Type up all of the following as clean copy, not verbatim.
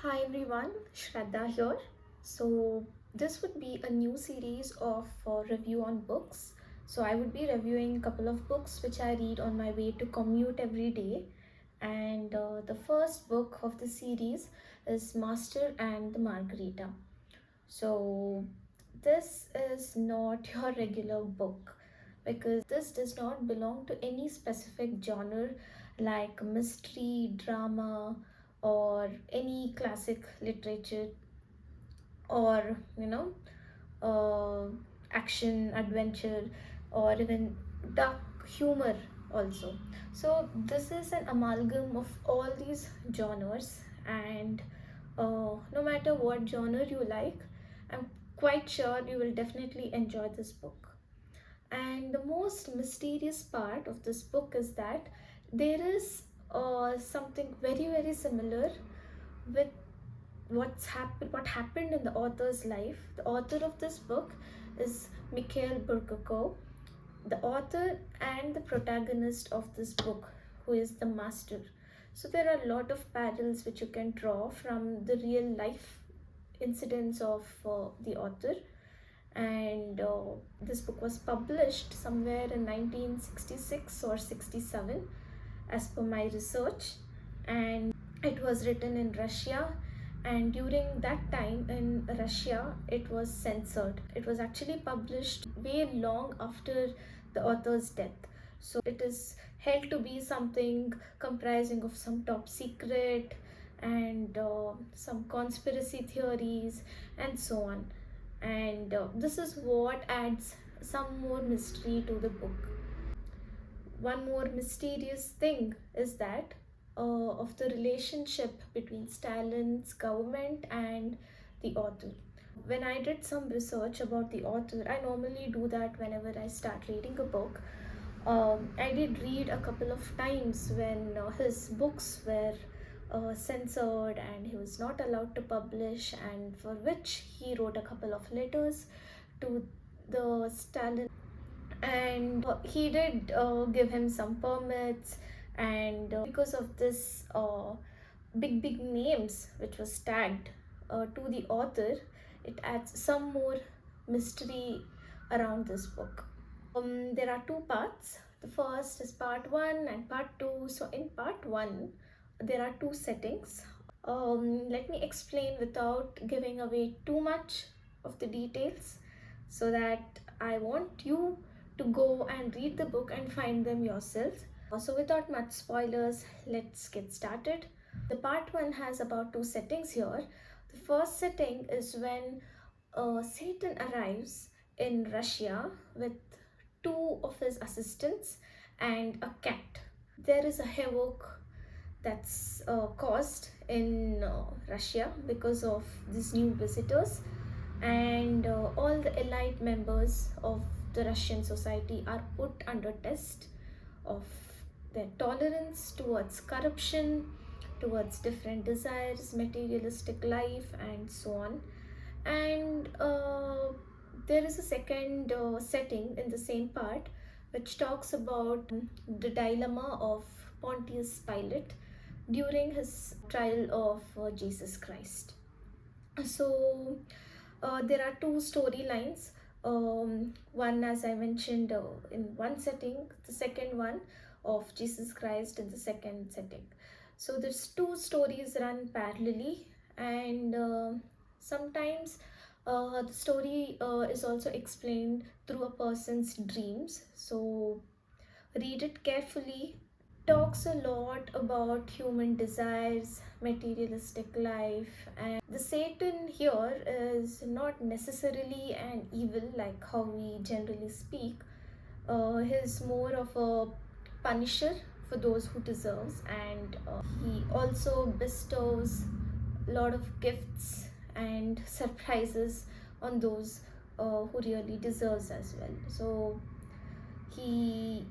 Hi everyone, Shraddha here. So, this would be a new series of review on books. So, I would be reviewing a couple of books which I read on my way to commute every day. And the first book of the series is Master and Margarita. So, this is not your regular book because this does not belong to any specific genre like mystery, drama, or any classic literature, or uh, action, adventure, or even dark humor also. So, this is an amalgam of all these genres, and no matter what genre you like, I'm quite sure you will definitely enjoy this book. And the most mysterious part of this book is that there is something very, very similar with what happened in the author's life. The author of this book is Mikhail Bulgakov, the author and the protagonist of this book, who is the master. So there are a lot of parallels which you can draw from the real life incidents of the author. And this book was published somewhere in 1966 or 67 as per my research, and it was written in Russia. And during that time in Russia, it was censored. It was actually published way long after the author's death. So it is held to be something comprising of some top secret and some conspiracy theories and so on. And this is what adds some more mystery to the book. One more mysterious thing is that of the relationship between Stalin's government and the author. When I did some research about the author, I normally do that whenever I start reading a book. I did read a couple of times when his books were censored and he was not allowed to publish, and for which he wrote a couple of letters to the Stalin, and he did give him some permits. And because of this big names which was tagged to the author, it adds some more mystery around this book. There are two parts. The first is part 1 and part 2. So in part 1 there are two settings. Let me explain without giving away too much of the details, so that I want you to go and read the book and find them yourself. So without much spoilers, let's get started. The part 1 has about two settings here. The first setting is when Satan arrives in Russia with two of his assistants and a cat. There is a havoc that's caused in Russia because of these new visitors, and all the elite members of the Russian society are put under test of their tolerance towards corruption, towards different desires, materialistic life, and so on. And there is a second setting in the same part which talks about the dilemma of Pontius Pilate during his trial of Jesus Christ. So there are two storylines. One, as I mentioned, in one setting, the second one of Jesus Christ in the second setting. So there's two stories run parallelly, and sometimes the story is also explained through a person's dreams. So read it carefully. Talks a lot about human desires, materialistic life, and the Satan here is not necessarily an evil like how we generally speak. He's more of a punisher for those who deserves, and he also bestows a lot of gifts and surprises on those who really deserves as well. So he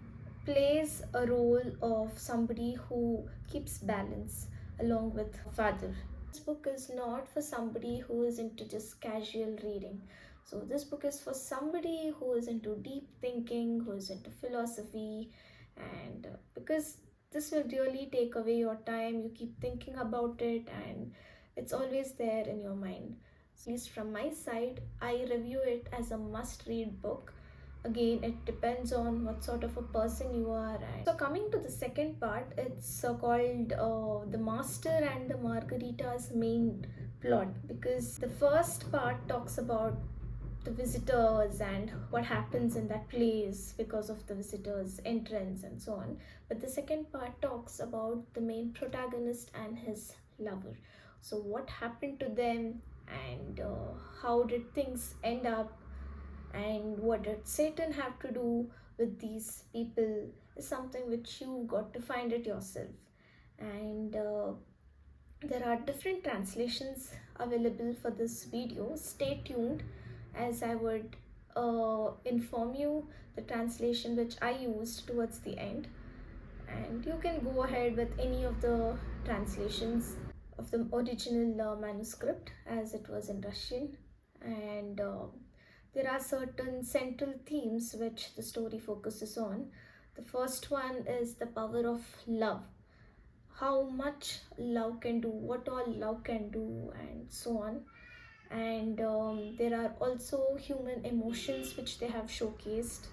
plays a role of somebody who keeps balance along with father. This book is not for somebody who is into just casual reading. So this book is for somebody who is into deep thinking, who is into philosophy, and because this will really take away your time. You keep thinking about it, and It's always there in your mind. So, at least from my side, I review it as a must read book. Again, it depends on what sort of a person you are. And so, coming to the second part, it's called The Master and the Margarita's main plot, because the first part talks about the visitors and what happens in that place because of the visitors' entrance and so on. But the second part talks about the main protagonist and his lover. So, what happened to them, and how did things end up, and what did Satan have to do with these people, is something which you got to find it yourself. And there are different translations available for this video. Stay tuned as I would inform you the translation which I used towards the end, and you can go ahead with any of the translations of the original manuscript, as it was in Russian. And there are certain central themes which the story focuses on. The first one is the power of love, how much love can do, what all love can do, and so on. And there are also human emotions which they have showcased,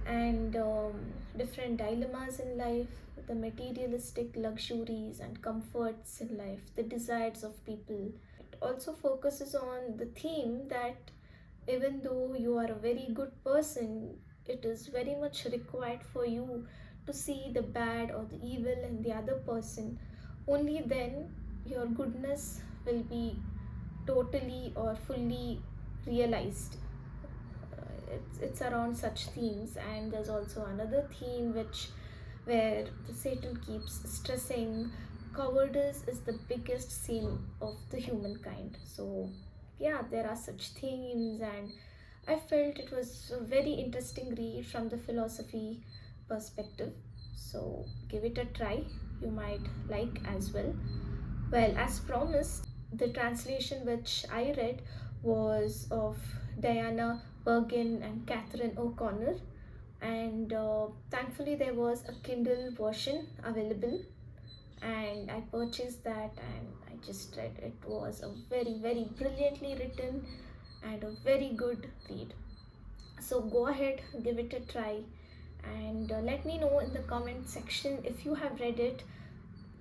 and different dilemmas in life, the materialistic luxuries and comforts in life, the desires of people. It also focuses on the theme that even though you are a very good person, it is very much required for you to see the bad or the evil in the other person. Only then your goodness will be totally or fully realized. It's around such themes. And there's also another theme which where the Satan keeps stressing cowardice is the biggest sin of the humankind. So yeah, there are such themes, and I felt it was a very interesting read from the philosophy perspective. So give it a try, you might like as well. Well, as promised, the translation which I read was of Diana Bergin and Catherine O'Connor, and thankfully there was a Kindle version available, and I purchased that and I just read. It was a very, very brilliantly written and a very good read. So go ahead, give it a try, and let me know in the comment section if you have read it.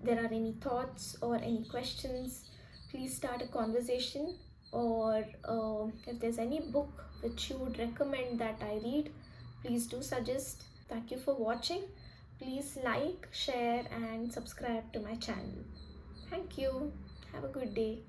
There are any thoughts or any questions, please start a conversation. Or if there's any book which you would recommend that I read, please do suggest. Thank you for watching. Please like, share, and subscribe to my channel. Thank you. Have a good day.